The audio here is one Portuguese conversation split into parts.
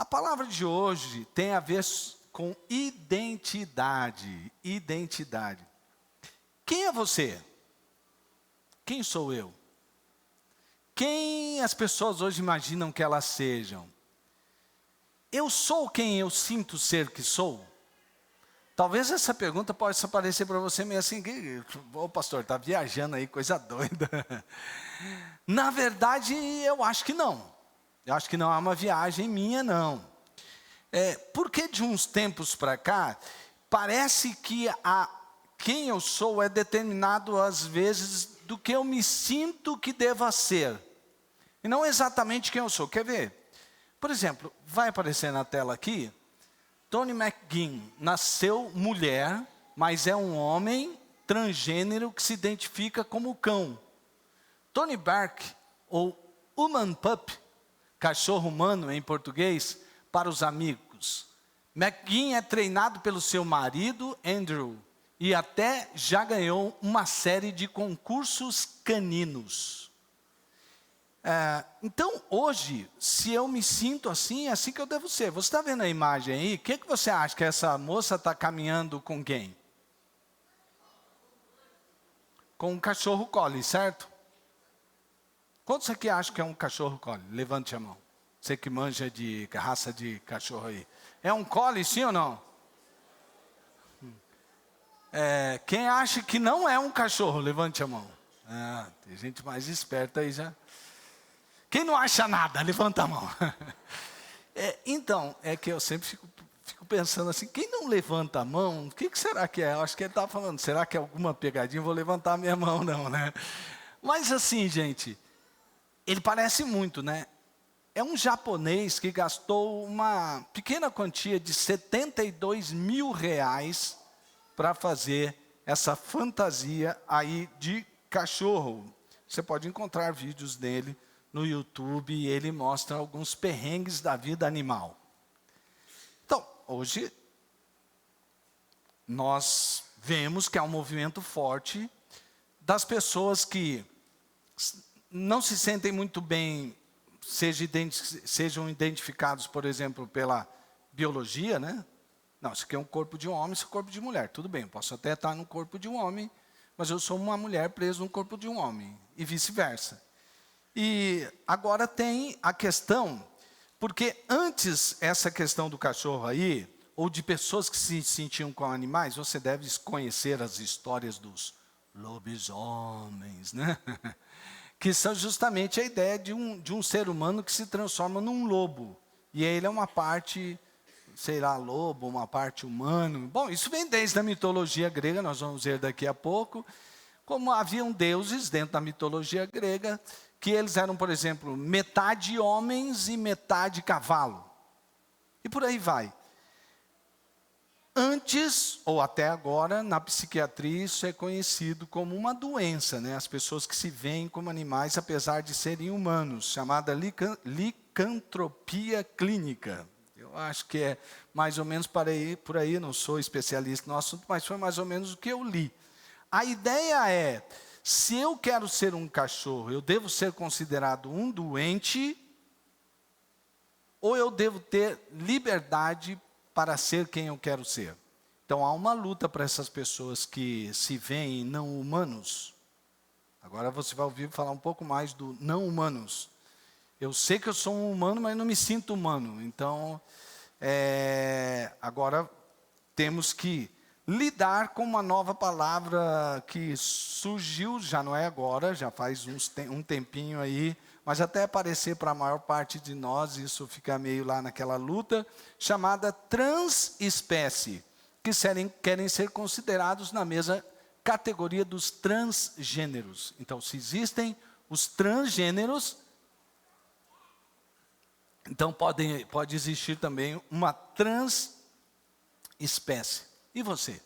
A palavra de hoje tem a ver com identidade. Identidade. Quem é você? Quem sou eu? Quem as pessoas hoje imaginam que elas sejam? Eu sou quem eu sinto ser que sou? Talvez essa pergunta possa parecer para você meio assim, ô pastor, está viajando aí, coisa doida. Na verdade, eu acho que não. Eu acho que não é uma viagem minha, não. Porque de uns tempos para cá, parece que quem eu sou é determinado às vezes do que eu me sinto que deva ser. E não exatamente quem eu sou. Quer ver? Por exemplo, vai aparecer na tela aqui, Tony McGinn nasceu mulher, mas é um homem transgênero que se identifica como cão. Tony Bark, ou Human Pup, cachorro humano em português, para os amigos. McGinn é treinado pelo seu marido, Andrew, e até já ganhou uma série de concursos caninos. Então, hoje, se eu me sinto assim, é assim que eu devo ser. Você está vendo a imagem aí? O que você acha que essa moça está caminhando com quem? Com um cachorro collie, certo? Quantos aqui acham que é um cachorro collie? Levante a mão. Você que manja de raça de cachorro aí. É um collie, sim ou não? Quem acha que não é um cachorro, levante a mão. Tem gente mais esperta aí já. Quem não acha nada, levanta a mão. Então, é que eu sempre fico pensando assim, quem não levanta a mão, o que será que é? Eu acho que ele está falando, será que é alguma pegadinha? Vou levantar a minha mão, não, né? Mas assim, gente, ele parece muito, né? É um japonês que gastou uma pequena quantia de R$72 mil para fazer essa fantasia aí de cachorro. Você pode encontrar vídeos dele no YouTube e ele mostra alguns perrengues da vida animal. Então, hoje, nós vemos que há um movimento forte das pessoas que não se sentem muito bem, sejam identificados, por exemplo, pela biologia, né? Não, isso aqui é um corpo de um homem, isso é um corpo de mulher. Tudo bem, eu posso até estar no corpo de um homem, mas eu sou uma mulher presa no corpo de um homem, e vice-versa. E agora tem a questão, porque antes essa questão do cachorro aí, ou de pessoas que se sentiam com animais, você deve conhecer as histórias dos lobisomens, né? Que são justamente a ideia de um ser humano que se transforma num lobo. E ele é uma parte, sei lá, lobo, uma parte humano. Bom, isso vem desde a mitologia grega, nós vamos ver daqui a pouco. Como haviam deuses dentro da mitologia grega, que eles eram, por exemplo, metade homens e metade cavalo. E por aí vai. Antes, ou até agora, na psiquiatria, isso é conhecido como uma doença, né? As pessoas que se veem como animais, apesar de serem humanos, chamada licantropia clínica. Eu acho que é mais ou menos por aí, não sou especialista no assunto, mas foi mais ou menos o que eu li. A ideia é, se eu quero ser um cachorro, eu devo ser considerado um doente, ou eu devo ter liberdade para ser quem eu quero ser. Então há uma luta para essas pessoas que se veem não humanos. Agora você vai ouvir falar um pouco mais do não humanos. Eu sei que eu sou um humano, mas não me sinto humano. Então, agora temos que lidar com uma nova palavra que surgiu, já não é agora, já faz um tempinho aí, mas até aparecer para a maior parte de nós, isso fica meio lá naquela luta, chamada transespécie, que querem ser considerados na mesma categoria dos transgêneros. Então, se existem os transgêneros, então pode existir também uma transespécie. E você?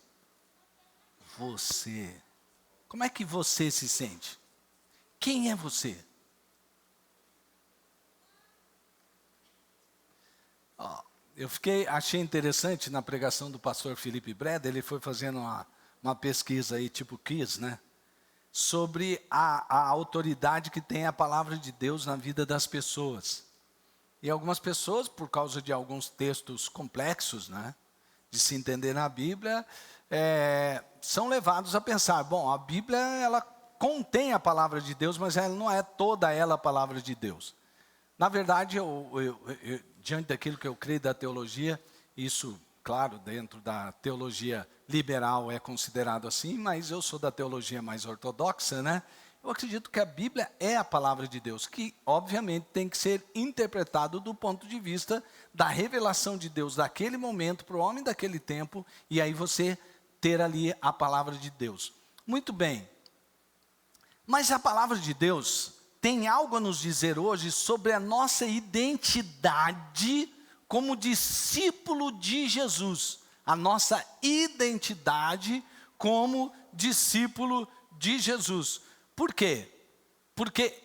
Você. Como é que você se sente? Quem é você? Achei interessante na pregação do pastor Felipe Breda, ele foi fazendo uma pesquisa aí, tipo quiz, né? Sobre a autoridade que tem a palavra de Deus na vida das pessoas. E algumas pessoas, por causa de alguns textos complexos, né, de se entender na Bíblia, são levados a pensar, bom, a Bíblia ela contém a palavra de Deus, mas ela não é toda ela a palavra de Deus. Na verdade, diante daquilo que eu creio da teologia, isso, claro, dentro da teologia liberal é considerado assim, mas eu sou da teologia mais ortodoxa, né? Eu acredito que a Bíblia é a palavra de Deus, que obviamente tem que ser interpretado do ponto de vista da revelação de Deus daquele momento para o homem daquele tempo, e aí você ter ali a palavra de Deus. Muito bem, mas a palavra de Deus tem algo a nos dizer hoje sobre a nossa identidade como discípulo de Jesus. A nossa identidade como discípulo de Jesus. Por quê? Porque,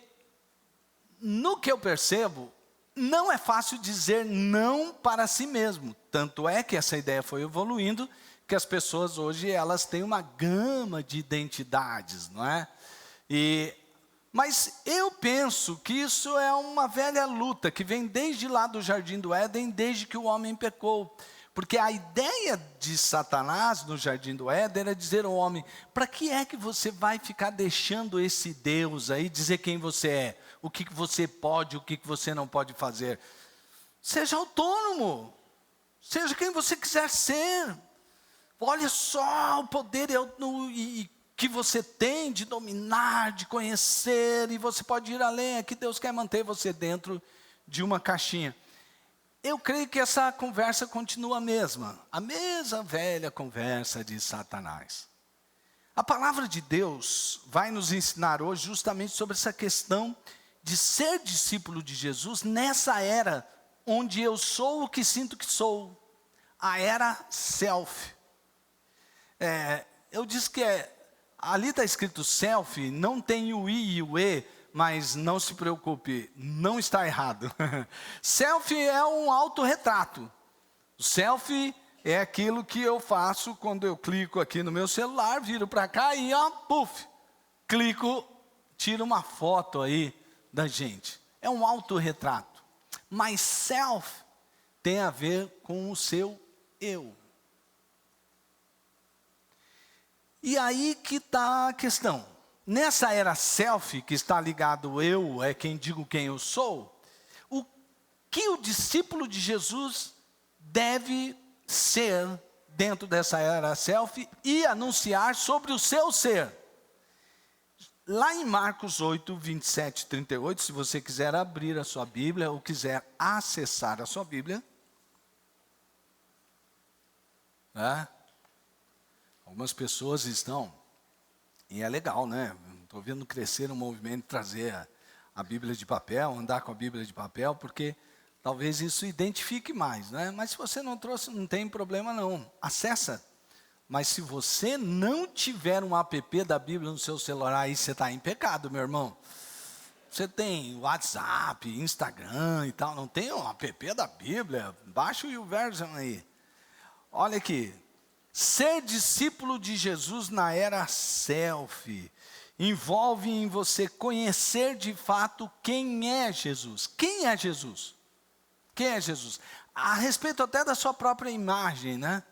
no que eu percebo, não é fácil dizer não para si mesmo. Tanto é que essa ideia foi evoluindo, que as pessoas hoje elas têm uma gama de identidades, não é? Mas eu penso que isso é uma velha luta, que vem desde lá do Jardim do Éden, desde que o homem pecou. Porque a ideia de Satanás no Jardim do Éden era dizer ao homem, para que é que você vai ficar deixando esse Deus aí, dizer quem você é, o que você pode, o que você não pode fazer. Seja autônomo, seja quem você quiser ser. Olha só o poder que você tem de dominar, de conhecer, e você pode ir além, é que Deus quer manter você dentro de uma caixinha. Eu creio que essa conversa continua a mesma velha conversa de Satanás. A palavra de Deus vai nos ensinar hoje justamente sobre essa questão de ser discípulo de Jesus nessa era onde eu sou o que sinto que sou, a era self. Eu disse que ali está escrito self, não tem o I e o E, mas não se preocupe, não está errado. Selfie é um autorretrato. O selfie é aquilo que eu faço quando eu clico aqui no meu celular, viro para cá e clico, tiro uma foto aí da gente. É um autorretrato. Mas self tem a ver com o seu eu. E aí que está a questão. Nessa era self, que está ligado eu, é quem digo quem eu sou, o que o discípulo de Jesus deve ser dentro dessa era self e anunciar sobre o seu ser. Lá em Marcos 8, 27 e 38, se você quiser abrir a sua Bíblia ou quiser acessar a sua Bíblia. Algumas pessoas estão... E é legal, né? Estou vendo crescer um movimento de trazer a Bíblia de papel, andar com a Bíblia de papel, porque talvez isso identifique mais, né? Mas se você não trouxe, não tem problema não. Acessa. Mas se você não tiver um app da Bíblia no seu celular, aí você está em pecado, meu irmão. Você tem WhatsApp, Instagram e tal, não tem um app da Bíblia? Baixa o YouVersion aí. Olha aqui. Ser discípulo de Jesus na era self envolve em você conhecer de fato quem é Jesus. Quem é Jesus? Quem é Jesus? A respeito até da sua própria imagem, né?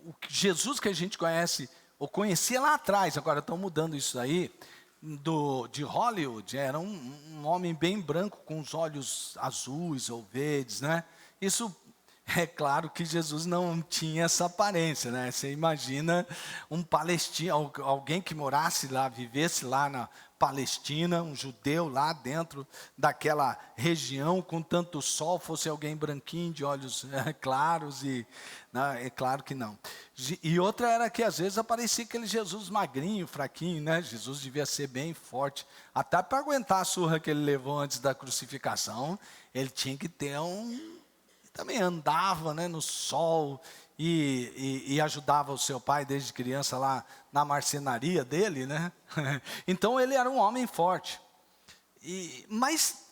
O Jesus que a gente conhece, ou conhecia lá atrás, agora estão mudando isso aí, de Hollywood, era um homem bem branco com os olhos azuis ou verdes, né? Isso... É claro que Jesus não tinha essa aparência, né? Você imagina um palestino, alguém que morasse lá, vivesse lá na Palestina, um judeu lá dentro daquela região com tanto sol, fosse alguém branquinho, de olhos claros, e não, é claro que não. E outra era que às vezes aparecia aquele Jesus magrinho, fraquinho, né? Jesus devia ser bem forte, até para aguentar a surra que ele levou antes da crucificação, ele tinha que ter também andava, né, no sol e ajudava o seu pai desde criança lá na marcenaria dele, né? Então ele era um homem forte. Mas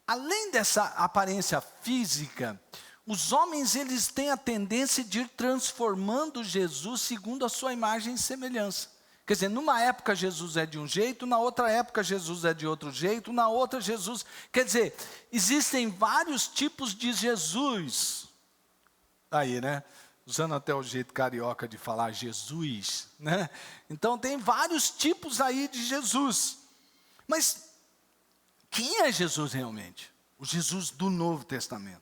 além dessa aparência física, os homens eles têm a tendência de ir transformando Jesus segundo a sua imagem e semelhança. Quer dizer, numa época Jesus é de um jeito, na outra época Jesus é de outro jeito, na outra Jesus... Quer dizer, existem vários tipos de Jesus. Aí, né? Usando até o jeito carioca de falar Jesus, né? Então tem vários tipos aí de Jesus. Mas quem é Jesus realmente? O Jesus do Novo Testamento.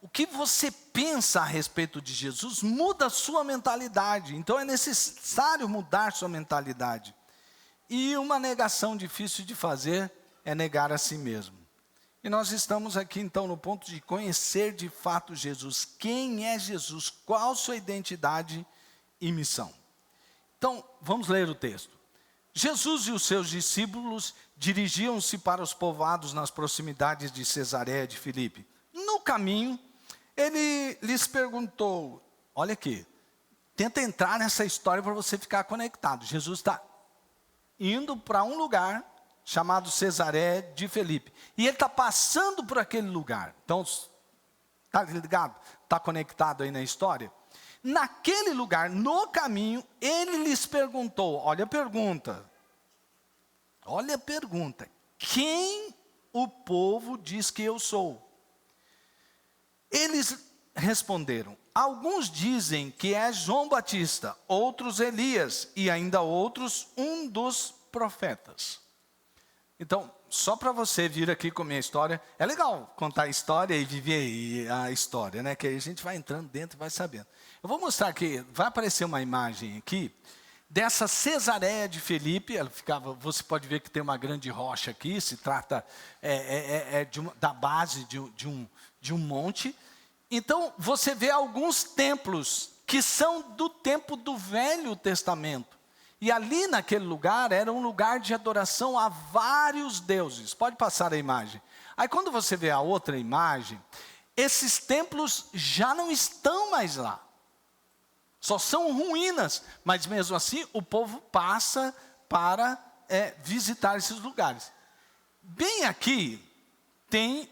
O que você pensa a respeito de Jesus muda a sua mentalidade. Então é necessário mudar sua mentalidade. E uma negação difícil de fazer é negar a si mesmo. E nós estamos aqui então no ponto de conhecer de fato Jesus. Quem é Jesus? Qual sua identidade e missão? Então, vamos ler o texto. Jesus e os seus discípulos dirigiam-se para os povoados nas proximidades de Cesareia de Filipe. No caminho, ele lhes perguntou, olha aqui, tenta entrar nessa história para você ficar conectado. Jesus está indo para um lugar chamado Cesareia de Filipe. E ele está passando por aquele lugar. Então, está ligado? Está conectado aí na história? Naquele lugar, no caminho, ele lhes perguntou, olha a pergunta. Olha a pergunta. Quem o povo diz que eu sou? Eles responderam, alguns dizem que é João Batista, outros Elias e ainda outros um dos profetas. Então, só para você vir aqui com a minha história, é legal contar a história e viver a história, né? Que aí a gente vai entrando dentro e vai sabendo. Eu vou mostrar aqui, vai aparecer uma imagem aqui, dessa Cesareia de Filipe, ela ficava, você pode ver que tem uma grande rocha aqui, se trata da base de um monte. Então, você vê alguns templos que são do tempo do Velho Testamento. E ali naquele lugar, era um lugar de adoração a vários deuses. Pode passar a imagem. Aí quando você vê a outra imagem, esses templos já não estão mais lá. Só são ruínas, mas mesmo assim o povo passa para visitar esses lugares. Bem aqui tem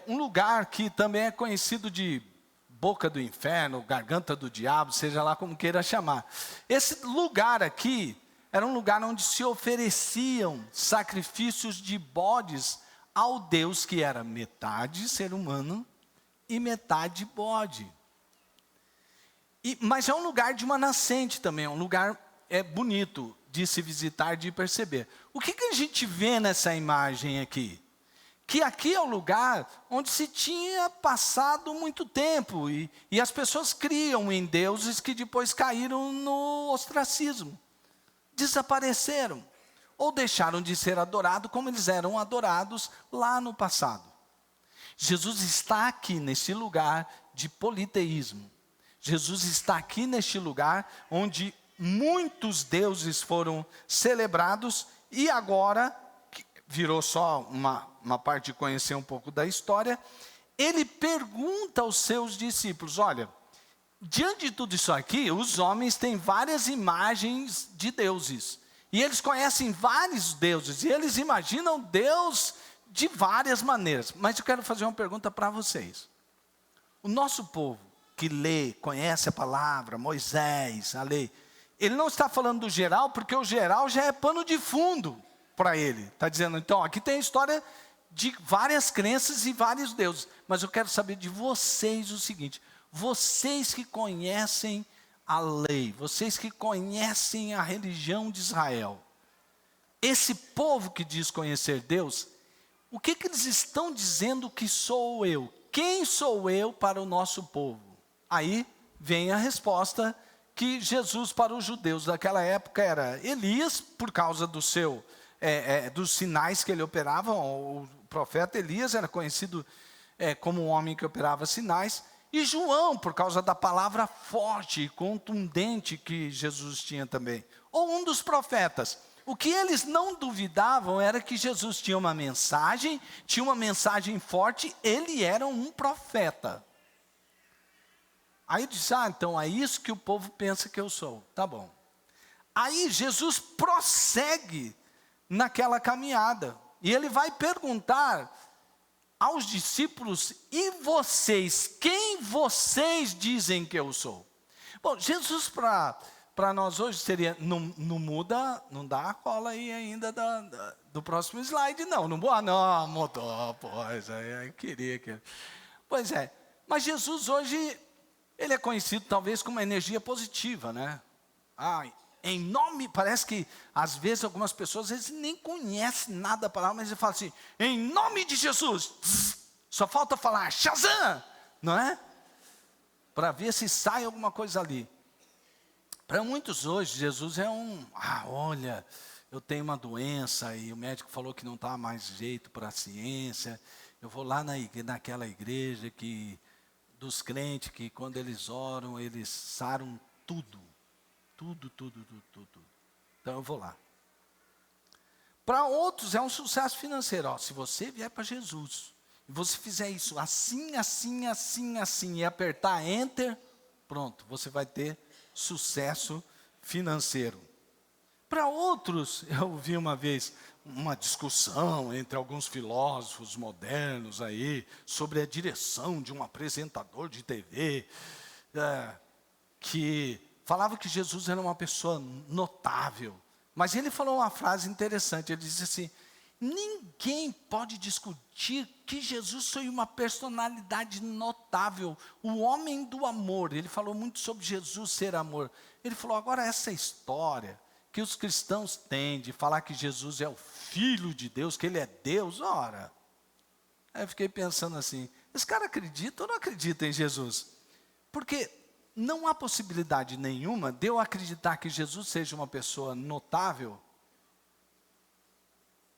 um lugar que também é conhecido de boca do inferno, garganta do diabo, seja lá como queira chamar. Esse lugar aqui era um lugar onde se ofereciam sacrifícios de bodes ao Deus que era metade ser humano e metade bode. Mas é um lugar de uma nascente também, é um lugar bonito de se visitar, de perceber. O que a gente vê nessa imagem aqui? Que aqui é o lugar onde se tinha passado muito tempo, e as pessoas criam em deuses que depois caíram no ostracismo, desapareceram, ou deixaram de ser adorados como eles eram adorados lá no passado. Jesus está aqui nesse lugar de politeísmo. Jesus está aqui neste lugar onde muitos deuses foram celebrados e agora, virou só uma parte de conhecer um pouco da história, ele pergunta aos seus discípulos, olha, diante de tudo isso aqui, os homens têm várias imagens de deuses, e eles conhecem vários deuses, e eles imaginam Deus de várias maneiras, mas eu quero fazer uma pergunta para vocês. O nosso povo, que lê, conhece a palavra, Moisés, a lei, ele não está falando do geral, porque o geral já é pano de fundo para ele. Está dizendo, então, aqui tem a história de várias crenças e vários deuses. Mas eu quero saber de vocês o seguinte, vocês que conhecem a lei, vocês que conhecem a religião de Israel, esse povo que diz conhecer Deus, o que eles estão dizendo que sou eu? Quem sou eu para o nosso povo? Aí vem a resposta que Jesus para os judeus daquela época era Elias, por causa do dos sinais que ele operava. O profeta Elias era conhecido como um homem que operava sinais, e João, por causa da palavra forte e contundente que Jesus tinha também, ou um dos profetas. O que eles não duvidavam era que Jesus tinha uma mensagem forte, ele era um profeta. Aí disse, então é isso que o povo pensa que eu sou, tá bom. Aí Jesus prossegue naquela caminhada, e ele vai perguntar aos discípulos, e vocês, quem vocês dizem que eu sou? Bom, Jesus para para nós hoje seria, não muda, não dá a cola aí ainda do próximo slide, não boa, não, mudou, pois, eu queria que... Pois é, mas Jesus hoje, ele é conhecido talvez como uma energia positiva, né? Em nome, parece que às vezes algumas pessoas, eles nem conhecem nada da palavra, mas eles falam assim, em nome de Jesus, só falta falar, Shazam, não é? Para ver se sai alguma coisa ali. Para muitos hoje, Jesus é olha, eu tenho uma doença e o médico falou que não está mais jeito para a ciência, eu vou lá naquela igreja dos crentes que quando eles oram, eles saram tudo. Então eu vou lá. Para outros é um sucesso financeiro. Se você vier para Jesus, e você fizer isso assim, e apertar Enter, pronto, você vai ter sucesso financeiro. Para outros, eu vi uma vez uma discussão entre alguns filósofos modernos aí, sobre a direção de um apresentador de TV, que falava que Jesus era uma pessoa notável. Mas ele falou uma frase interessante, ele disse assim, ninguém pode discutir que Jesus foi uma personalidade notável, o homem do amor. Ele falou muito sobre Jesus ser amor. Ele falou, agora essa história que os cristãos têm de falar que Jesus é o Filho de Deus, que Ele é Deus, ora. Aí eu fiquei pensando assim, esse cara acredita ou não acredita em Jesus? Porque não há possibilidade nenhuma de eu acreditar que Jesus seja uma pessoa notável,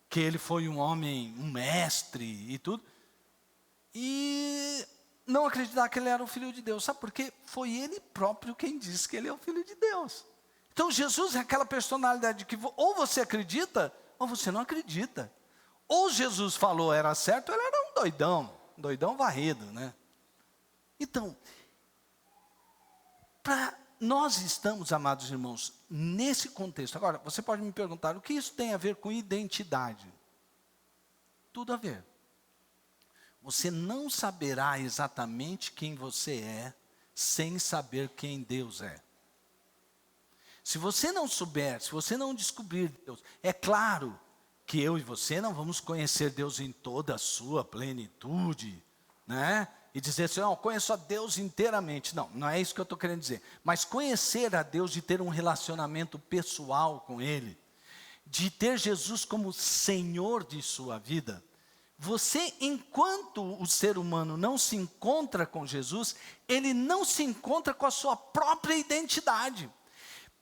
que ele foi um homem, um mestre e tudo, e não acreditar que ele era o Filho de Deus. Sabe por quê? Foi ele próprio quem disse que ele é o Filho de Deus. Então Jesus é aquela personalidade que ou você acredita, ou você não acredita. Ou Jesus falou era certo, ou ele era um doidão varrido, né? Então, nós estamos, amados irmãos, nesse contexto. Agora, você pode me perguntar, o que isso tem a ver com identidade? Tudo a ver. Você não saberá exatamente quem você é, sem saber quem Deus é. Se você não souber, se você não descobrir Deus, é claro que eu e você não vamos conhecer Deus em toda a sua plenitude, né? E dizer assim, não, conheço a Deus inteiramente. Não é isso que eu estou querendo dizer. Mas conhecer a Deus, de ter um relacionamento pessoal com Ele, de ter Jesus como Senhor de sua vida, você, enquanto o ser humano não se encontra com Jesus, ele não se encontra com a sua própria identidade.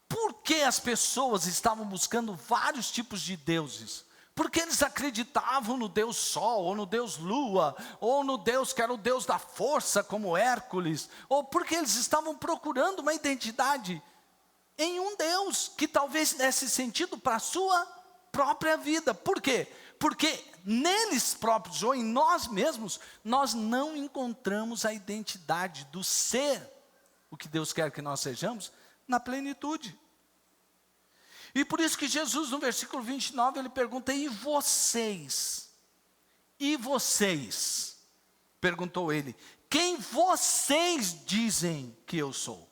Por que as pessoas estavam buscando vários tipos de deuses? Porque eles acreditavam no Deus Sol, ou no Deus Lua, ou no Deus que era o Deus da força, como Hércules, ou porque eles estavam procurando uma identidade em um Deus, que talvez desse sentido para a sua própria vida. Por quê? Porque neles próprios, ou em nós mesmos, nós não encontramos a identidade do ser, o que Deus quer que nós sejamos, na plenitude. E por isso que Jesus, no versículo 29, ele pergunta, e vocês? E vocês? Perguntou ele, quem vocês dizem que eu sou?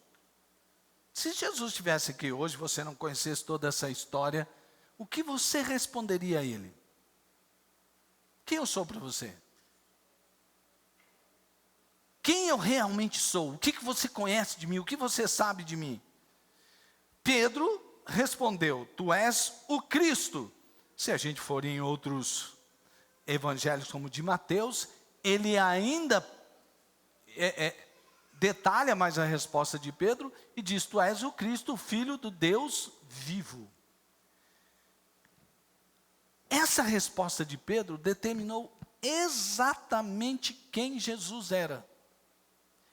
Se Jesus estivesse aqui hoje, você não conhecesse toda essa história, o que você responderia a ele? Quem eu sou para você? Quem eu realmente sou? O que você conhece de mim? O que você sabe de mim? Pedro respondeu, tu és o Cristo. Se a gente for em outros evangelhos como de Mateus, ele ainda detalha mais a resposta de Pedro e diz, tu és o Cristo, o Filho do Deus vivo. Essa resposta de Pedro determinou exatamente quem Jesus era.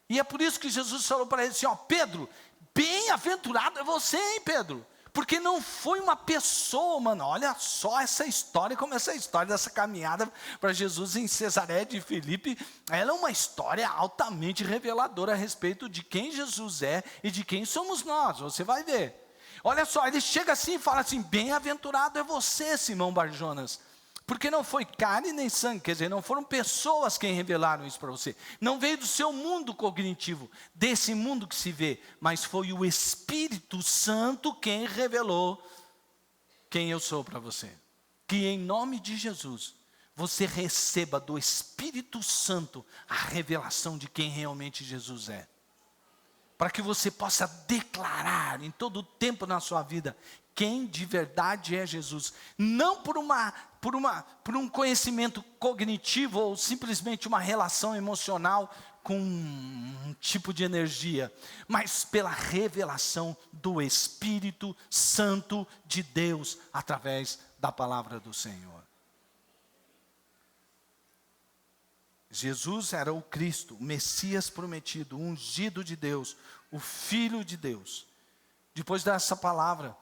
E é por isso que Jesus falou para ele assim, Pedro, bem-aventurado é você, hein, Pedro? Porque não foi uma pessoa, mano, olha só essa história, como essa história dessa caminhada para Jesus em Cesareia de Filipe, ela é uma história altamente reveladora a respeito de quem Jesus é e de quem somos nós, você vai ver. Olha só, ele chega assim e fala assim, bem-aventurado é você, Simão Barjonas, Porque não foi carne nem sangue, quer dizer, não foram pessoas quem revelaram isso para você. Não veio do seu mundo cognitivo, desse mundo que se vê, mas foi o Espírito Santo quem revelou quem eu sou para você. Que em nome de Jesus, você receba do Espírito Santo a revelação de quem realmente Jesus é. Para que você possa declarar em todo o tempo na sua vida quem de verdade é Jesus. Não por um conhecimento cognitivo ou simplesmente uma relação emocional com um tipo de energia, mas pela revelação do Espírito Santo de Deus através da palavra do Senhor. Jesus era o Cristo, o Messias prometido, o ungido de Deus, o Filho de Deus. Depois dessa palavra,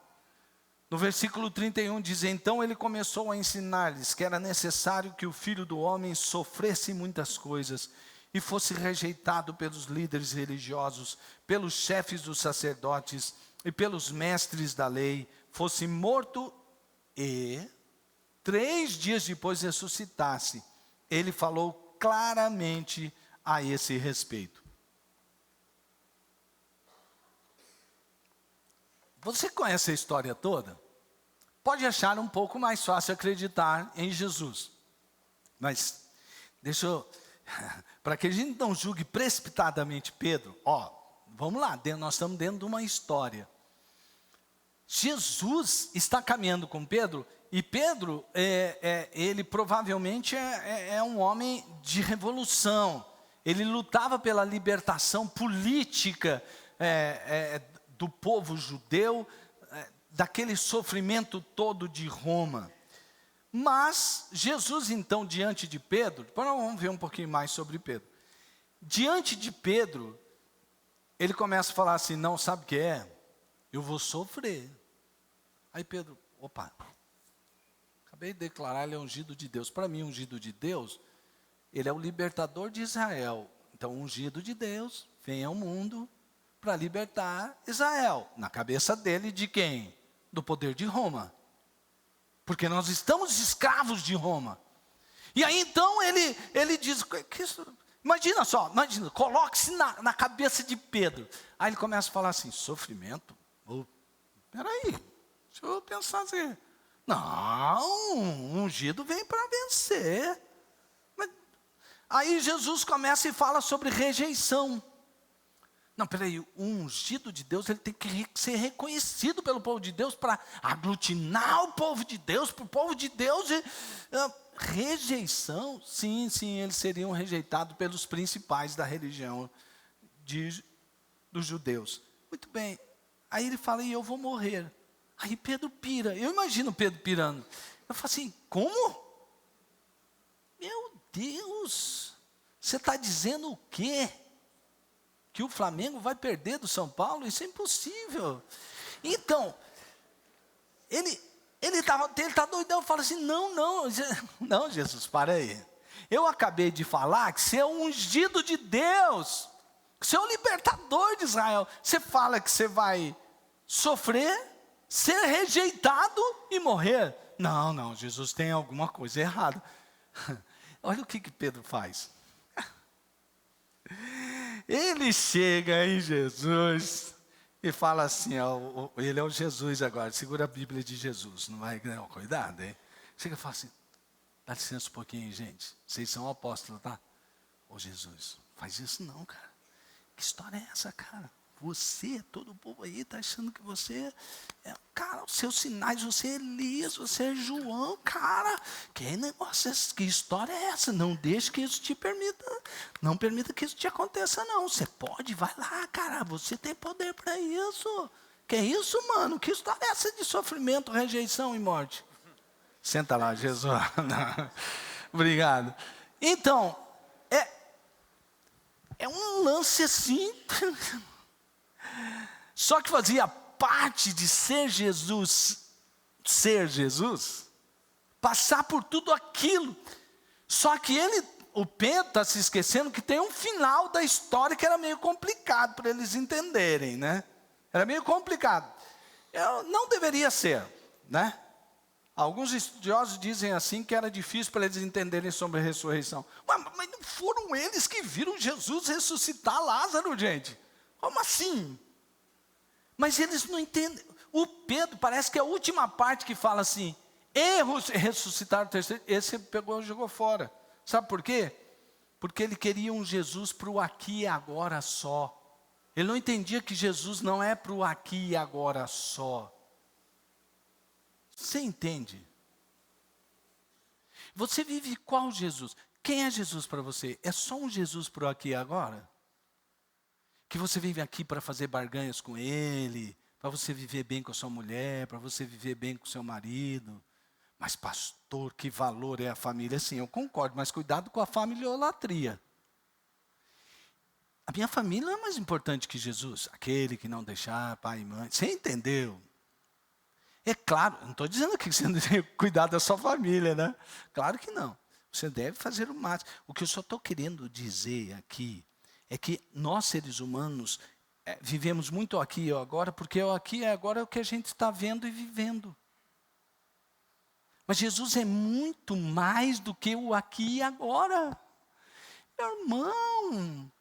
no versículo 31 diz: então ele começou a ensinar-lhes que era necessário que o Filho do Homem sofresse muitas coisas e fosse rejeitado pelos líderes religiosos, pelos chefes dos sacerdotes e pelos mestres da lei, fosse morto e 3 dias depois ressuscitasse. Ele falou claramente a esse respeito. Você conhece a história toda? Pode achar um pouco mais fácil acreditar em Jesus. Mas, para que a gente não julgue precipitadamente Pedro, vamos lá, nós estamos dentro de uma história. Jesus está caminhando com Pedro, e Pedro, ele provavelmente é um homem de revolução. Ele lutava pela libertação política do povo judeu, daquele sofrimento todo de Roma. Mas Jesus então diante de Pedro, depois nós vamos ver um pouquinho mais sobre Pedro. Diante de Pedro, ele começa a falar assim: não, sabe o que é? Eu vou sofrer. Aí Pedro, acabei de declarar, ele é ungido de Deus. Para mim, ungido de Deus, ele é o libertador de Israel. Então, ungido de Deus, vem ao mundo para libertar Israel. Na cabeça dele, de quem? Do poder de Roma. Porque nós estamos escravos de Roma. E aí então ele diz, imagina só, coloque-se na cabeça de Pedro. Aí ele começa a falar assim: sofrimento? Peraí, deixa eu pensar assim. Não, ungido vem para vencer. Aí Jesus começa e fala sobre rejeição. Não, peraí, o ungido de Deus, ele tem que ser reconhecido pelo povo de Deus para aglutinar o povo de Deus, para o povo de Deus. Rejeição, sim, eles seriam rejeitados pelos principais da religião dos judeus. Muito bem, aí ele fala: e eu vou morrer. Aí Pedro pira, eu imagino Pedro pirando. Eu falo assim: como? Meu Deus, você está dizendo o quê? Que o Flamengo vai perder do São Paulo? Isso é impossível. Então, ele está doidão, fala assim: não, Jesus, para aí. Eu acabei de falar que você é o ungido de Deus, que você é o libertador de Israel. Você fala que você vai sofrer, ser rejeitado e morrer. Não, Jesus, tem alguma coisa errada. Olha o que Pedro faz. Ele chega em Jesus e fala assim: ele é o Jesus agora, segura a Bíblia de Jesus, não vai, não, cuidado, hein? Chega e fala assim: dá licença um pouquinho, gente, vocês são apóstolos, tá? Jesus, faz isso não, cara. Que história é essa, cara? Você, todo o povo aí está achando que você cara, os seus sinais, você é Elias, você é João, cara, que negócio, que história é essa? Não deixe que isso te permita, não permita que isso te aconteça não, você pode, vai lá, cara, você tem poder para isso. Que é isso, mano? Que história é essa de sofrimento, rejeição e morte? Senta lá, Jesus. Obrigado. Então, é um lance assim. Só que fazia parte de ser Jesus, passar por tudo aquilo. Só que o Pedro está se esquecendo que tem um final da história que era meio complicado para eles entenderem, né? Era meio complicado. Não deveria ser, né? Alguns estudiosos dizem assim que era difícil para eles entenderem sobre a ressurreição. Mas não foram eles que viram Jesus ressuscitar Lázaro, gente? Como assim? Mas eles não entendem. O Pedro, parece que é a última parte que fala assim, ressuscitar o terceiro, esse pegou e jogou fora. Sabe por quê? Porque ele queria um Jesus para o aqui e agora só. Ele não entendia que Jesus não é para o aqui e agora só. Você entende? Você vive qual Jesus? Quem é Jesus para você? É só um Jesus para o aqui e agora? Que você vive aqui para fazer barganhas com Ele, para você viver bem com a sua mulher, para você viver bem com o seu marido. Mas pastor, que valor é a família? Sim, eu concordo, mas cuidado com a familiolatria. A minha família não é mais importante que Jesus, aquele que não deixar pai e mãe. Você entendeu? É claro, não estou dizendo aqui que você não tem que cuidar da sua família, né? Claro que não. Você deve fazer o máximo. O que eu só estou querendo dizer aqui é que nós, seres humanos, vivemos muito aqui e agora, porque o aqui e agora é o que a gente está vendo e vivendo. Mas Jesus é muito mais do que o aqui e agora. Meu irmão,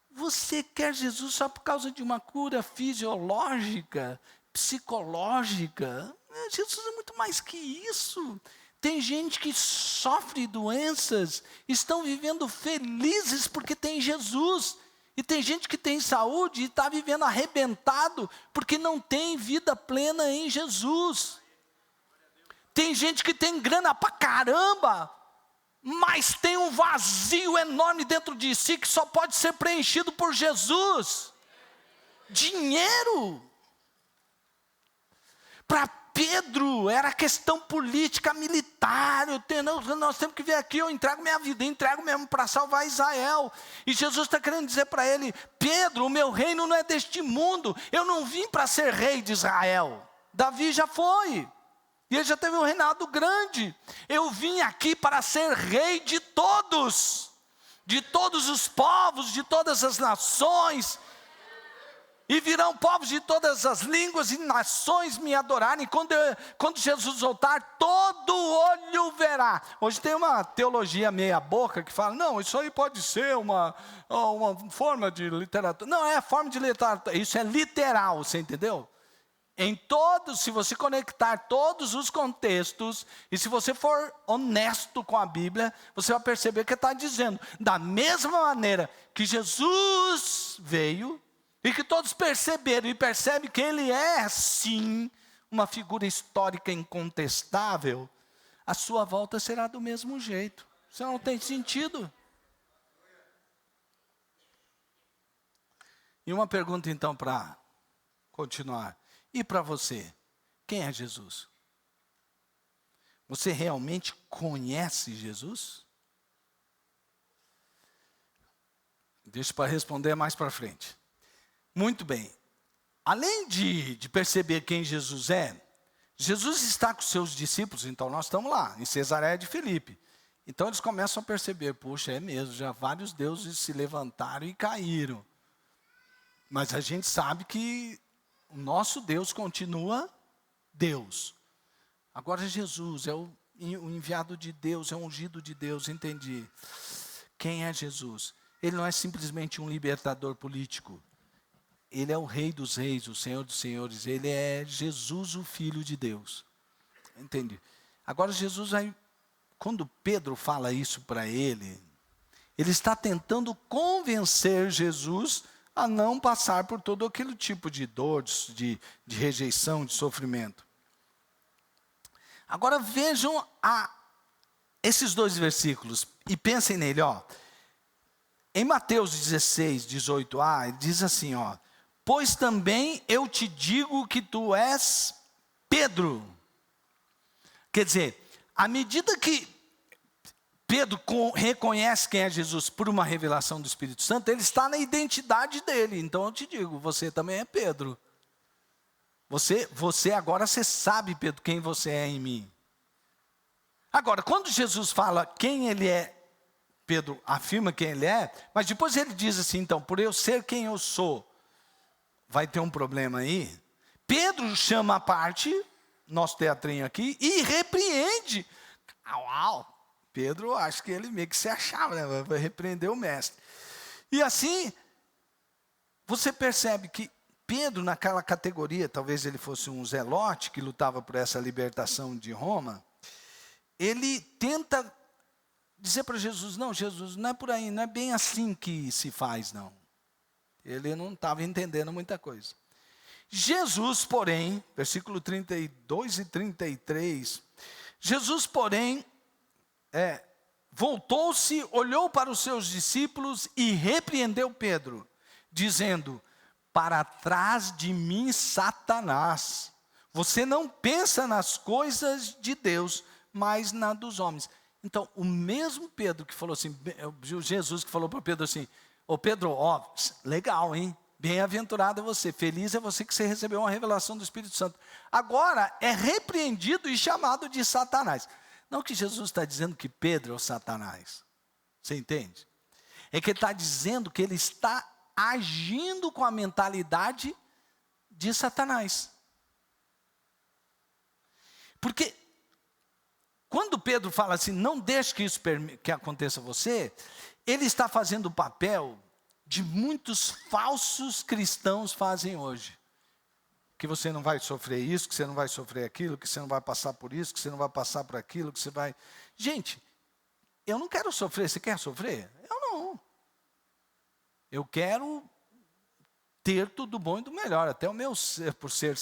você quer Jesus só por causa de uma cura fisiológica, psicológica? Jesus é muito mais que isso. Tem gente que sofre doenças, estão vivendo felizes porque tem Jesus. E tem gente que tem saúde e está vivendo arrebentado porque não tem vida plena em Jesus. Tem gente que tem grana pra caramba, mas tem um vazio enorme dentro de si que só pode ser preenchido por Jesus. Dinheiro. Para Pedro era questão política, militar. Nós temos que ver aqui, eu entrego minha vida, entrego mesmo para salvar Israel. E Jesus está querendo dizer para ele, Pedro, o meu reino não é deste mundo. Eu não vim para ser rei de Israel. Davi já foi. E ele já teve um reinado grande. Eu vim aqui para ser rei de todos os povos, de todas as nações. E virão povos de todas as línguas e nações me adorarem. Quando Jesus voltar, todo olho verá. Hoje tem uma teologia meia boca que fala, não, isso aí pode ser uma forma de literatura. Não é forma de literatura, isso é literal, você entendeu? Se você conectar todos os contextos, e se você for honesto com a Bíblia, você vai perceber que está dizendo, da mesma maneira que Jesus veio, e que todos perceberam e percebem que ele é, sim, uma figura histórica incontestável, a sua volta será do mesmo jeito. Isso não tem sentido. E uma pergunta então para continuar. E para você, quem é Jesus? Você realmente conhece Jesus? Deixa para responder mais para frente. Muito bem. Além de perceber quem Jesus é, Jesus está com seus discípulos, então nós estamos lá, em Cesareia de Filipe. Então eles começam a perceber, puxa, é mesmo, já vários deuses se levantaram e caíram. Mas a gente sabe que o nosso Deus continua Deus. Agora Jesus é o enviado de Deus, é o ungido de Deus, entendi. Quem é Jesus? Ele não é simplesmente um libertador político. Ele é o Rei dos Reis, o Senhor dos Senhores. Ele é Jesus, o Filho de Deus. Entende? Agora Jesus, quando Pedro fala isso para ele está tentando convencer Jesus a não passar por todo aquele tipo de dor, de rejeição, de sofrimento. Agora vejam esses dois versículos e pensem nele. Em Mateus 16, 18a, ele diz assim, pois também eu te digo que tu és Pedro. Quer dizer, à medida que Pedro reconhece quem é Jesus por uma revelação do Espírito Santo, ele está na identidade dele. Então eu te digo, você também é Pedro. Você agora sabe, Pedro, quem você é em mim. Agora, quando Jesus fala quem ele é, Pedro afirma quem ele é, mas depois ele diz assim, então, por eu ser quem eu sou, vai ter um problema aí. Pedro chama a parte nosso teatrinho aqui e repreende. Uau! Pedro, acho que ele meio que se achava, né? Vai repreender o mestre. E assim, você percebe que Pedro, naquela categoria, talvez ele fosse um zelote que lutava por essa libertação de Roma, ele tenta dizer para Jesus, não, Jesus, não é por aí, não é bem assim que se faz, não. Ele não estava entendendo muita coisa. Jesus, porém, versículo 32 e 33, Jesus, porém, voltou-se, olhou para os seus discípulos e repreendeu Pedro, dizendo, para trás de mim, Satanás, você não pensa nas coisas de Deus, mas na dos homens. Então, o mesmo Pedro que falou assim, Jesus que falou para Pedro assim, ô Pedro, ó, legal, hein? Bem-aventurado é você, feliz é você que você recebeu uma revelação do Espírito Santo. Agora é repreendido e chamado de Satanás. Não que Jesus está dizendo que Pedro é o Satanás. Você entende? É que ele está dizendo que ele está agindo com a mentalidade de Satanás. Porque quando Pedro fala assim, não deixe que isso que aconteça a você, ele está fazendo o papel de muitos falsos cristãos fazem hoje. Que você não vai sofrer isso, que você não vai sofrer aquilo, que você não vai passar por isso, que você não vai passar por aquilo, que você vai... Gente, eu não quero sofrer, você quer sofrer? Eu não. Eu quero ter tudo bom e do melhor, até o meu ser, por ser,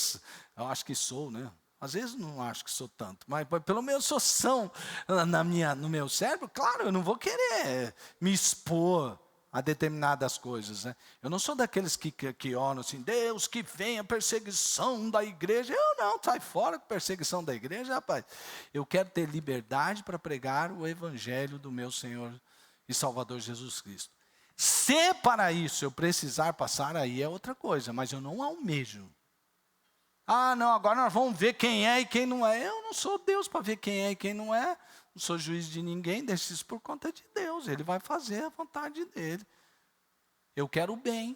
eu acho que sou, né? Às vezes não acho que sou tanto, mas pelo menos sou são no meu cérebro, claro, eu não vou querer me expor a determinadas coisas, né? Eu não sou daqueles que oram assim, Deus, que venha a perseguição da igreja. Eu não, sai fora com perseguição da igreja, rapaz. Eu quero ter liberdade para pregar o evangelho do meu Senhor e Salvador Jesus Cristo. Se para isso eu precisar passar, aí é outra coisa, mas eu não almejo. Ah, não, agora nós vamos ver quem é e quem não é. Eu não sou Deus para ver quem é e quem não é. Não sou juiz de ninguém, deixa isso por conta de Deus. Ele vai fazer a vontade dele. Eu quero o bem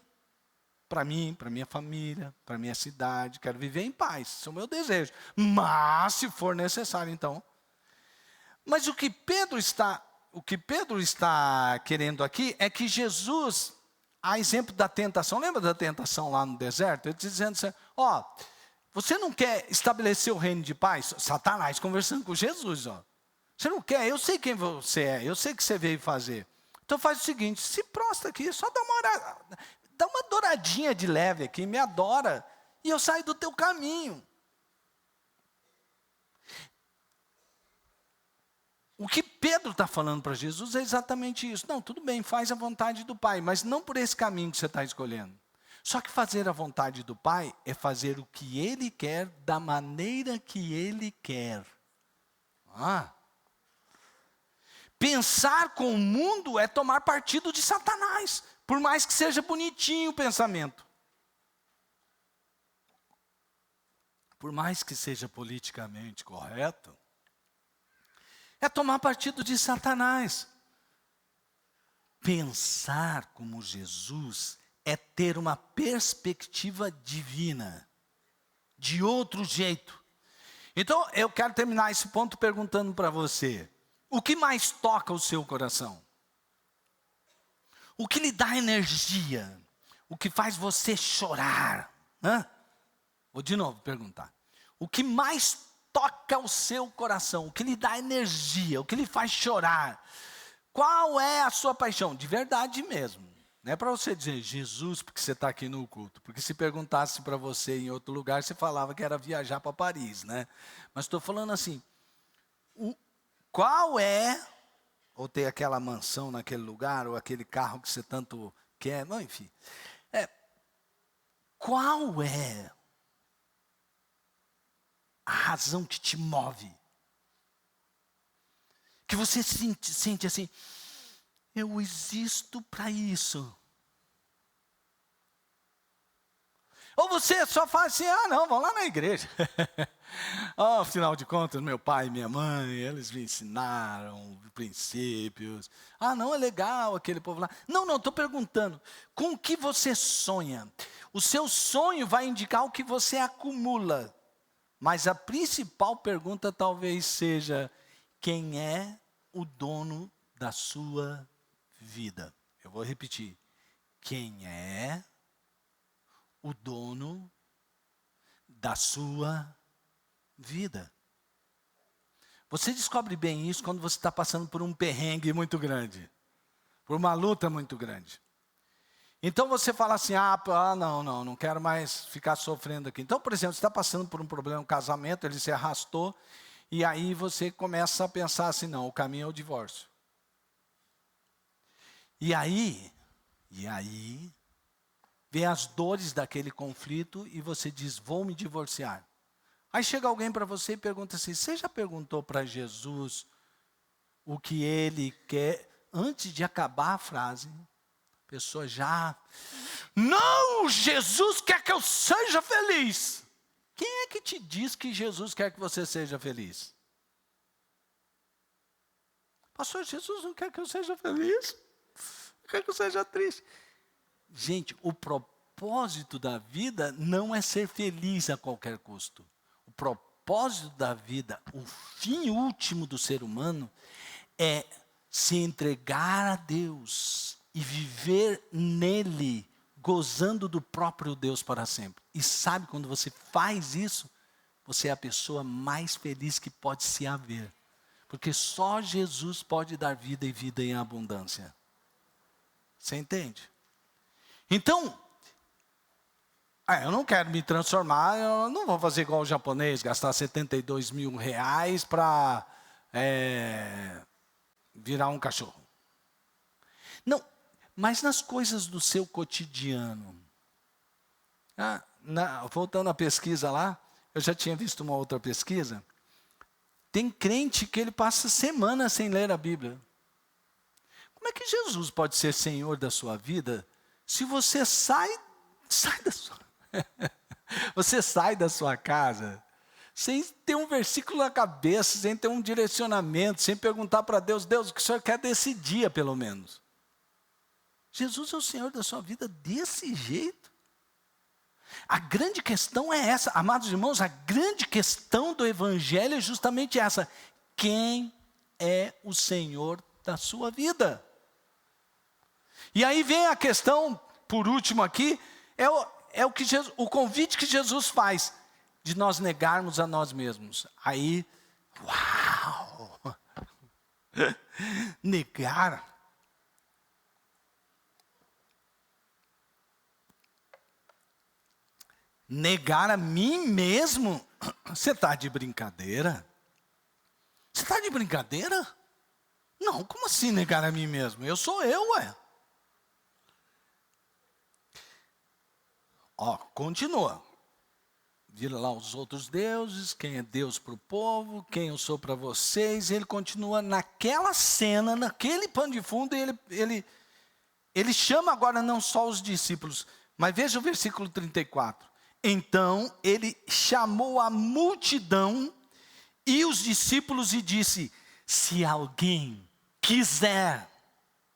para mim, para minha família, para minha cidade. Quero viver em paz, esse é o meu desejo. Mas, se for necessário, então. Mas o que Pedro está querendo aqui é que Jesus, a exemplo da tentação, lembra da tentação lá no deserto? Ele dizendo assim, ó, você não quer estabelecer o reino de paz? Satanás conversando com Jesus, ó. Você não quer? Eu sei quem você é, eu sei o que você veio fazer. Então faz o seguinte, se prostra aqui, só dá uma adoradinha de leve aqui, me adora, e eu saio do teu caminho. O que Pedro está falando para Jesus é exatamente isso. Não, tudo bem, faz a vontade do Pai, mas não por esse caminho que você está escolhendo. Só que fazer a vontade do Pai é fazer o que Ele quer, da maneira que Ele quer. Pensar com o mundo é tomar partido de Satanás, por mais que seja bonitinho o pensamento. Por mais que seja politicamente correto, é tomar partido de Satanás. Pensar como Jesus é ter uma perspectiva divina, de outro jeito. Então, eu quero terminar esse ponto perguntando para você, o que mais toca o seu coração? O que lhe dá energia? O que faz você chorar? Vou de novo perguntar. O que mais toca o seu coração? O que lhe dá energia? O que lhe faz chorar? Qual é a sua paixão? De verdade mesmo. Não é para você dizer, Jesus, porque você está aqui no culto. Porque se perguntasse para você em outro lugar, você falava que era viajar para Paris, né? Mas estou falando assim, qual é, ou ter aquela mansão naquele lugar, ou aquele carro que você tanto quer, não, enfim. Qual é a razão que te move? Que você sente assim, eu existo para isso. Ou você só faz assim, não, vamos lá na igreja. Afinal de contas, meu pai e minha mãe, eles me ensinaram princípios. Não, é legal aquele povo lá. Não, estou perguntando, com o que você sonha? O seu sonho vai indicar o que você acumula. Mas a principal pergunta talvez seja: quem é o dono da sua vida? Eu vou repetir. Quem é o dono da sua vida? Você descobre bem isso quando você está passando por um perrengue muito grande, por uma luta muito grande. Então você fala assim, não quero mais ficar sofrendo aqui. Então, por exemplo, você está passando por um problema no casamento, ele se arrastou, e aí você começa a pensar assim, não, o caminho é o divórcio. E aí, vem as dores daquele conflito e você diz, vou me divorciar. Aí chega alguém para você e pergunta assim, você já perguntou para Jesus o que ele quer? Antes de acabar a frase, a pessoa já, não, Jesus quer que eu seja feliz. Quem é que te diz que Jesus quer que você seja feliz? Pastor, Jesus não quer que eu seja feliz, quer que eu seja triste. Gente, o propósito da vida não é ser feliz a qualquer custo. O propósito da vida, o fim último do ser humano, é se entregar a Deus e viver nele, gozando do próprio Deus para sempre. E sabe, quando você faz isso, você é a pessoa mais feliz que pode se haver. Porque só Jesus pode dar vida e vida em abundância. Você entende? Então, eu não quero me transformar, eu não vou fazer igual o japonês, gastar 72 mil reais para virar um cachorro. Não, mas nas coisas do seu cotidiano. Voltando à pesquisa lá, eu já tinha visto uma outra pesquisa. Tem crente que ele passa semanas sem ler a Bíblia. Como é que Jesus pode ser Senhor da sua vida se você sai da sua... Você sai da sua casa sem ter um versículo na cabeça, sem ter um direcionamento, sem perguntar para Deus, Deus, o que o Senhor quer desse dia, pelo menos? Jesus é o Senhor da sua vida desse jeito? A grande questão é essa, amados irmãos, a grande questão do Evangelho é justamente essa. Quem é o Senhor da sua vida? E aí vem a questão, por último aqui, o convite que Jesus faz, de nós negarmos a nós mesmos. Aí, uau! Negar. Negar a mim mesmo? Você está de brincadeira? Você está de brincadeira? Não, como assim negar a mim mesmo? Eu sou eu, ué. Continua. Vira lá os outros deuses, quem é Deus para o povo, quem eu sou para vocês. Ele continua naquela cena, naquele pano de fundo, e ele chama agora não só os discípulos, mas veja o versículo 34. Então ele chamou a multidão e os discípulos e disse, se alguém quiser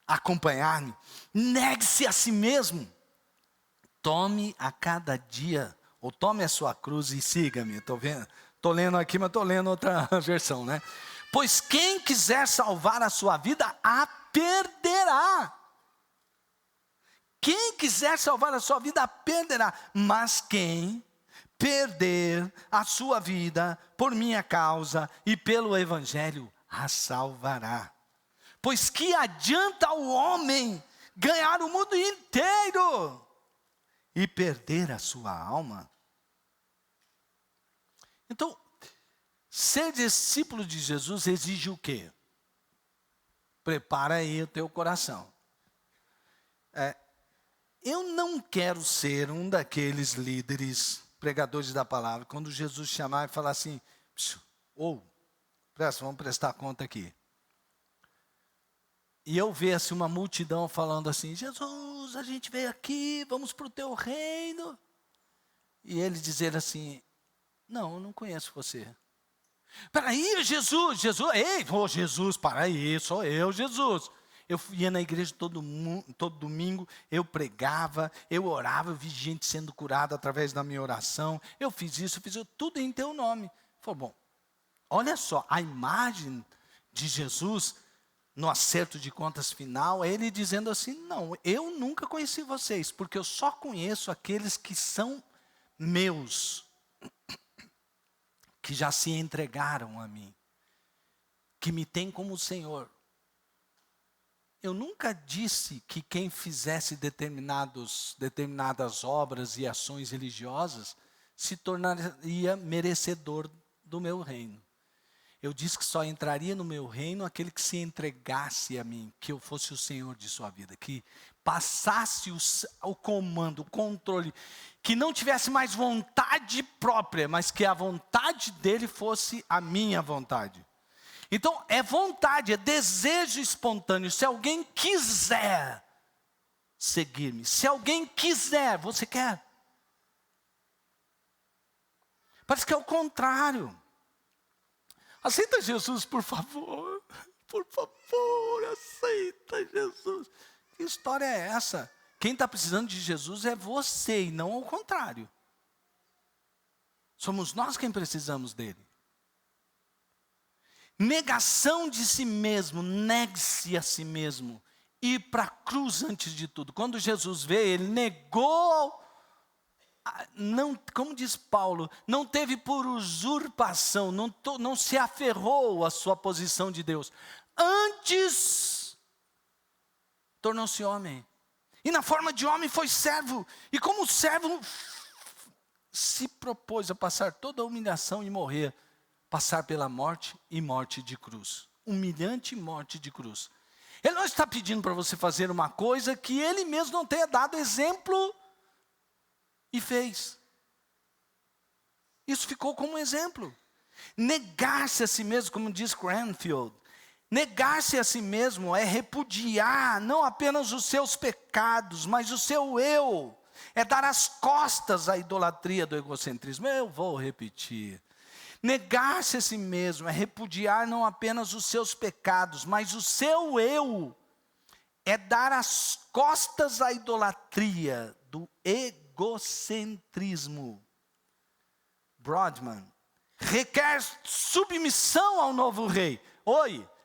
acompanhar-me, negue-se a si mesmo. Tome a cada dia, ou tome a sua cruz e siga-me. Estou lendo aqui, mas estou lendo outra versão, né? Pois quem quiser salvar a sua vida, a perderá. Quem quiser salvar a sua vida, a perderá. Mas quem perder a sua vida por minha causa e pelo Evangelho, a salvará. Pois que adianta o homem ganhar o mundo inteiro e perder a sua alma? Então, ser discípulo de Jesus exige o quê? Prepara aí o teu coração. Eu não quero ser um daqueles líderes, pregadores da palavra, quando Jesus chamar e falar assim, vamos prestar conta aqui. E eu ver assim, uma multidão falando assim, Jesus, a gente veio aqui, vamos para o teu reino. E ele dizer assim, não, eu não conheço você. Peraí, Jesus, ei, Jesus, para aí, sou eu, Jesus. eu ia na igreja todo domingo, eu pregava, eu orava, eu vi gente sendo curada através da minha oração, eu fiz isso, tudo em teu nome. Ele falou, bom, olha só, a imagem de Jesus no acerto de contas final, é ele dizendo assim, não, eu nunca conheci vocês, porque eu só conheço aqueles que são meus, que já se entregaram a mim, que me têm como Senhor. Eu nunca disse que quem fizesse determinadas obras e ações religiosas se tornaria merecedor do meu reino. Eu disse que só entraria no meu reino aquele que se entregasse a mim, que eu fosse o Senhor de sua vida, que passasse o comando, o controle, que não tivesse mais vontade própria, mas que a vontade dele fosse a minha vontade. Então, é vontade, é desejo espontâneo. Se alguém quiser seguir-me, se alguém quiser, você quer? Parece que é o contrário. Aceita Jesus, por favor. Por favor, aceita Jesus. Que história é essa? Quem está precisando de Jesus é você e não ao contrário. Somos nós quem precisamos dele. Negação de si mesmo, negue-se a si mesmo. Ir para a cruz antes de tudo. Quando Jesus veio, ele negou, não, como diz Paulo, não teve por usurpação, não se aferrou à sua posição de Deus. Antes, tornou-se homem. E na forma de homem foi servo. E como servo, se propôs a passar toda a humilhação e morrer. Passar pela morte e morte de cruz. Humilhante morte de cruz. Ele não está pedindo para você fazer uma coisa que ele mesmo não tenha dado exemplo e fez. Isso ficou como exemplo. Negar-se a si mesmo, como diz Cranfield, negar-se a si mesmo é repudiar não apenas os seus pecados, mas o seu eu. É dar as costas à idolatria do egocentrismo. Eu vou repetir. Negar-se a si mesmo é repudiar não apenas os seus pecados, mas o seu eu. É dar as costas à idolatria do egocentrismo. Broadman. Requer submissão ao novo rei.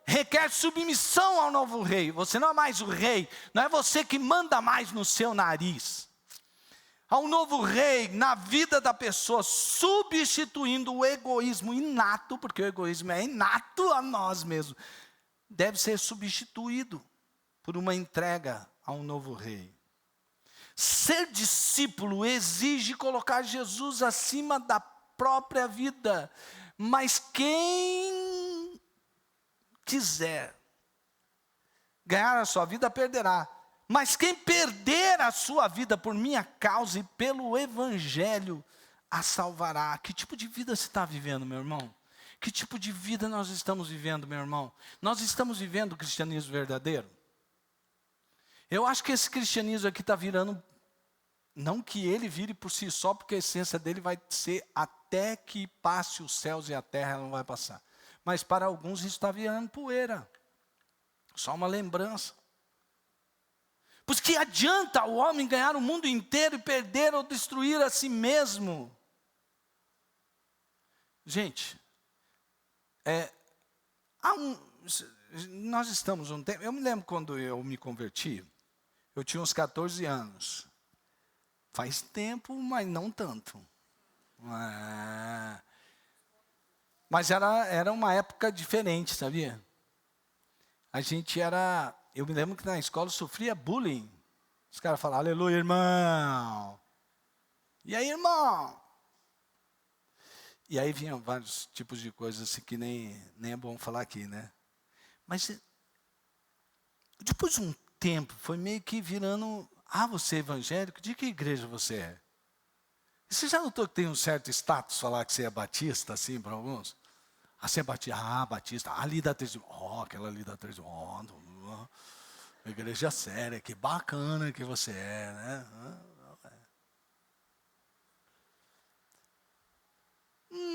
Requer submissão ao novo rei. Você não é mais o rei, não é você que manda mais no seu nariz. Há um novo rei na vida da pessoa, substituindo o egoísmo inato, porque o egoísmo é inato a nós mesmos, deve ser substituído por uma entrega a um novo rei. Ser discípulo exige colocar Jesus acima da própria vida, mas quem quiser ganhar a sua vida perderá. Mas quem perder a sua vida por minha causa e pelo evangelho, a salvará. Que tipo de vida você está vivendo, meu irmão? Que tipo de vida nós estamos vivendo, meu irmão? Nós estamos vivendo o cristianismo verdadeiro? Eu acho que esse cristianismo aqui está virando, não que ele vire por si só, porque a essência dele vai ser até que passe os céus e a terra, ela não vai passar. Mas para alguns isso está virando poeira. Só uma lembrança. Pois que adianta o homem ganhar o mundo inteiro e perder ou destruir a si mesmo? Gente, nós estamos um tempo, eu me lembro quando eu me converti, eu tinha uns 14 anos. Faz tempo, mas não tanto. Mas era uma época diferente, sabia? Eu me lembro que na escola eu sofria bullying. Os caras falavam, aleluia, irmão. E aí, irmão? E aí vinham vários tipos de coisas assim, que nem é bom falar aqui, né? Mas depois de um tempo, foi meio que virando, você é evangélico? De que igreja você é? E você já notou que tem um certo status falar que você é batista, assim, para alguns? Você é batista? Batista. Ali da 13. Aquela ali da 13. Igreja séria, que bacana que você é, né?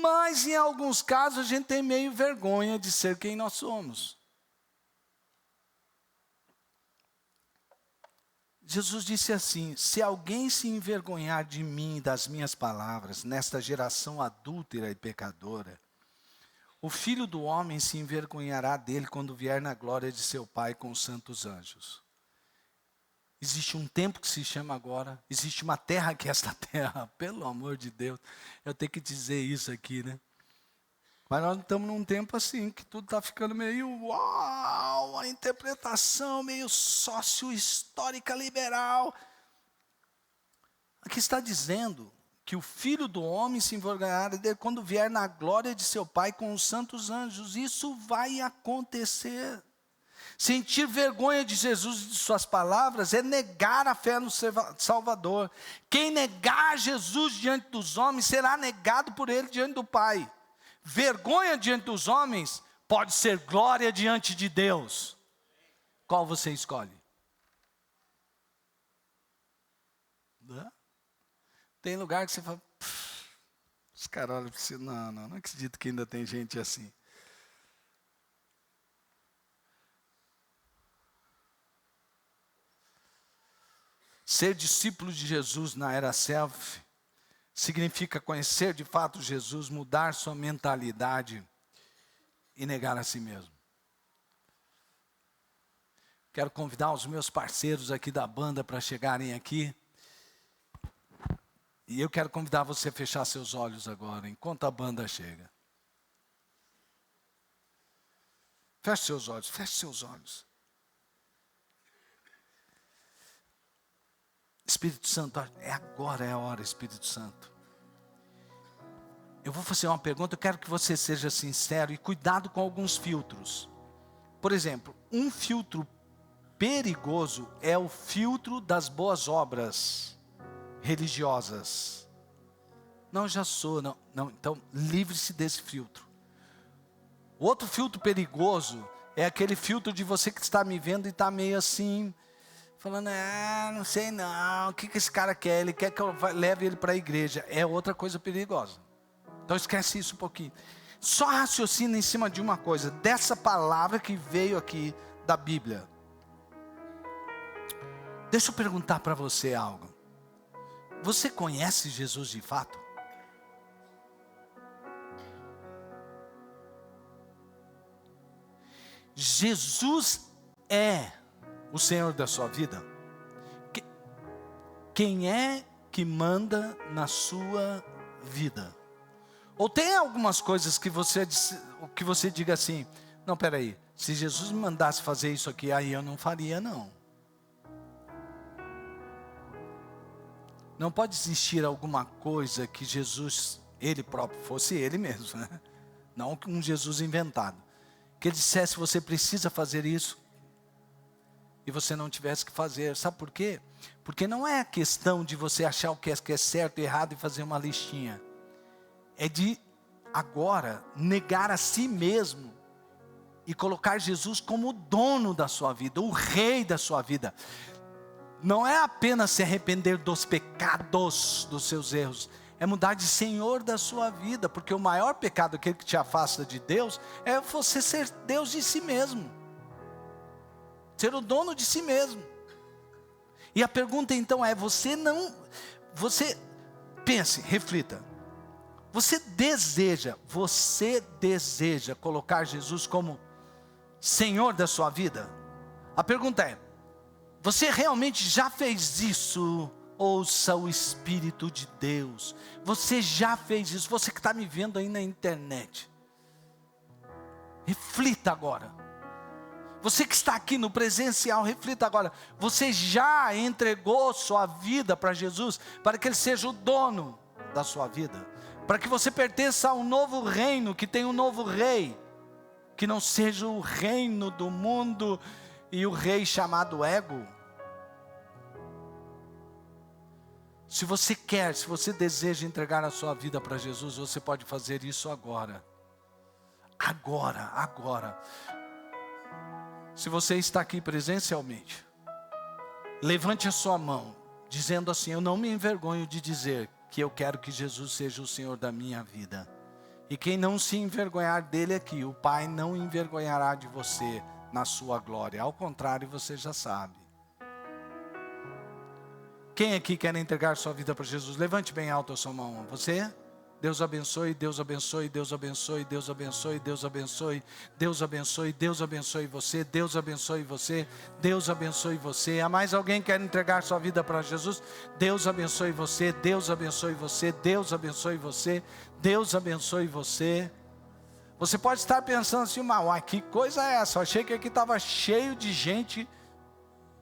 Mas em alguns casos a gente tem meio vergonha de ser quem nós somos. Jesus disse assim: se alguém se envergonhar de mim e das minhas palavras, nesta geração adúltera e pecadora, o Filho do Homem se envergonhará dele quando vier na glória de seu Pai com os santos anjos. Existe um tempo que se chama agora, existe uma terra que é esta terra, pelo amor de Deus, eu tenho que dizer isso aqui, né? Mas nós estamos num tempo assim, que tudo está ficando meio, uau, a interpretação meio sócio-histórica liberal. Aqui está dizendo que o Filho do Homem se envergonhará dele quando vier na glória de seu Pai com os santos anjos. Isso vai acontecer. Sentir vergonha de Jesus e de suas palavras é negar a fé no Salvador. Quem negar Jesus diante dos homens será negado por ele diante do Pai. Vergonha diante dos homens pode ser glória diante de Deus. Qual você escolhe? Tem lugar que você fala, os caras olham para você, não acredito que ainda tem gente assim. Ser discípulo de Jesus na era selfie significa conhecer de fato Jesus, mudar sua mentalidade e negar a si mesmo. Quero convidar os meus parceiros aqui da banda para chegarem aqui. E eu quero convidar você a fechar seus olhos agora, enquanto a banda chega. Feche seus olhos, feche seus olhos. Espírito Santo, agora é a hora, Espírito Santo. Eu vou fazer uma pergunta, eu quero que você seja sincero e cuidado com alguns filtros. Por exemplo, um filtro perigoso é o filtro das boas obras religiosas. Não, já sou, não, então livre-se desse filtro. Outro filtro perigoso é aquele filtro de você que está me vendo e está meio assim, falando, não sei não, o que esse cara quer? Ele quer que eu leve ele para a igreja. É outra coisa perigosa. Então esquece isso um pouquinho. Só raciocina em cima de uma coisa, dessa palavra que veio aqui da Bíblia. Deixa eu perguntar para você algo. Você conhece Jesus de fato? Jesus é o Senhor da sua vida? Quem é que manda na sua vida? Ou tem algumas coisas que você diga assim, não, peraí, se Jesus me mandasse fazer isso aqui, aí eu não faria não. Não pode existir alguma coisa que Jesus, Ele próprio, fosse Ele mesmo, né? Não um Jesus inventado. Que Ele dissesse, você precisa fazer isso, e você não tivesse que fazer. Sabe por quê? Porque não é a questão de você achar o que é certo e errado e fazer uma listinha. É de agora negar a si mesmo e colocar Jesus como o dono da sua vida, o rei da sua vida. Não é apenas se arrepender dos pecados, dos seus erros, é mudar de Senhor da sua vida, porque o maior pecado, aquele que te afasta de Deus, é você ser Deus de si mesmo, ser o dono de si mesmo. E a pergunta então é, você pense, reflita, você deseja colocar Jesus como Senhor da sua vida? A pergunta é, você realmente já fez isso? Ouça o Espírito de Deus. Você já fez isso? Você que está me vendo aí na internet. Reflita agora. Você que está aqui no presencial, reflita agora. Você já entregou sua vida para Jesus? Para que Ele seja o dono da sua vida? Para que você pertença a um novo reino, que tem um novo rei? Que não seja o reino do mundo e o rei chamado ego? Se você deseja entregar a sua vida para Jesus, você pode fazer isso agora. Agora. Se você está aqui presencialmente, levante a sua mão, dizendo assim, eu não me envergonho de dizer que eu quero que Jesus seja o Senhor da minha vida. E quem não se envergonhar dele aqui, o Pai não envergonhará de você na sua glória. Ao contrário, você já sabe. Quem aqui quer entregar sua vida para Jesus? Levante bem alto a sua mão. Você? Deus abençoe, Deus abençoe, Deus abençoe, Deus abençoe, Deus abençoe, Deus abençoe, Deus abençoe você, Deus abençoe você, Deus abençoe você. Há mais alguém que quer entregar sua vida para Jesus? Deus abençoe você, Deus abençoe você, Deus abençoe você, Deus abençoe você. Você pode estar pensando assim, mas que coisa é essa? Eu achei que aqui estava cheio de gente.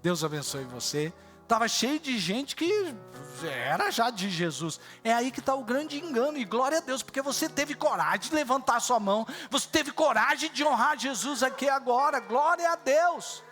Deus abençoe você. Estava cheio de gente que era já de Jesus. É aí que está o grande engano. E glória a Deus, porque você teve coragem de levantar a sua mão. Você teve coragem de honrar Jesus aqui agora. Glória a Deus.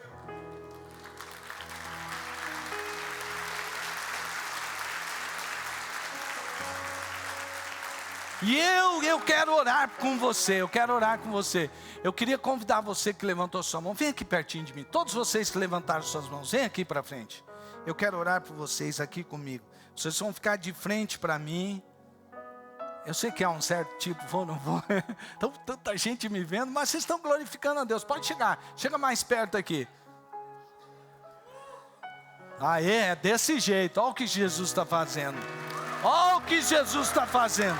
E eu quero orar com você. Eu quero orar com você. Eu queria convidar você que levantou a sua mão. Vem aqui pertinho de mim. Todos vocês que levantaram suas mãos, vem aqui para frente. Eu quero orar por vocês aqui comigo. Vocês vão ficar de frente para mim. Eu sei que há um certo tipo, vou, não vou. Então, tanta gente me vendo, mas vocês estão glorificando a Deus. Pode chegar, chega mais perto aqui. É desse jeito. Olha o que Jesus está fazendo. Olha o que Jesus está fazendo.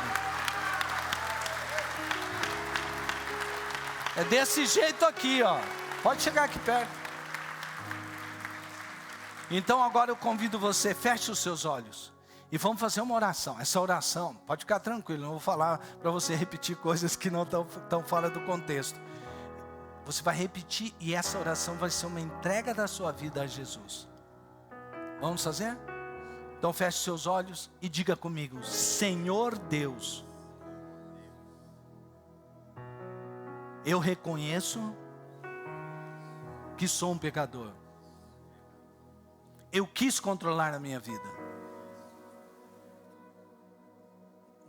É desse jeito aqui, ó. Pode chegar aqui perto. Então agora eu convido você, feche os seus olhos e vamos fazer uma oração. Essa oração, pode ficar tranquilo, não vou falar para você repetir coisas que não estão fora do contexto. Você vai repetir e essa oração vai ser uma entrega da sua vida a Jesus. Vamos fazer? Então feche seus olhos e diga comigo: Senhor Deus, eu reconheço que sou um pecador. Eu quis controlar a minha vida.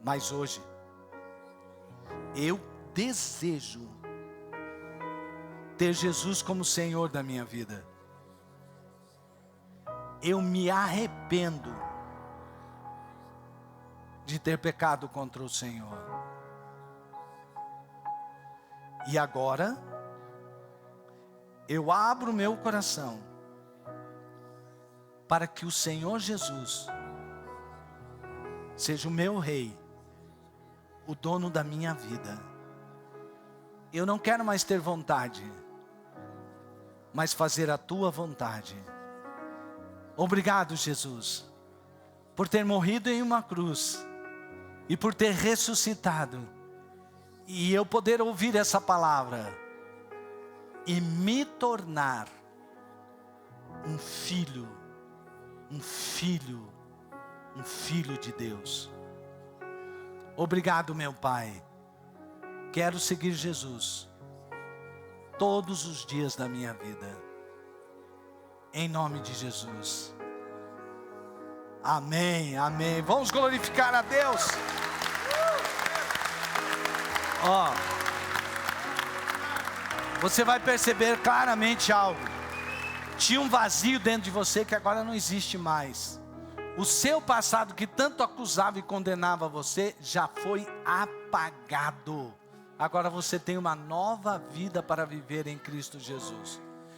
Mas hoje, eu desejo ter Jesus como Senhor da minha vida. Eu me arrependo de ter pecado contra o Senhor. E agora, eu abro meu coração para que o Senhor Jesus seja o meu Rei, o dono da minha vida. Eu não quero mais ter vontade, mas fazer a tua vontade. Obrigado, Jesus, por ter morrido em uma cruz e por ter ressuscitado, e eu poder ouvir essa palavra e me tornar um filho de Deus. Obrigado, meu Pai. Quero seguir Jesus todos os dias da minha vida. Em nome de Jesus. Amém, amém. Vamos glorificar a Deus. Você vai perceber claramente algo. Tinha um vazio dentro de você que agora não existe mais. O seu passado que tanto acusava e condenava você já foi apagado. Agora você tem uma nova vida para viver em Cristo Jesus.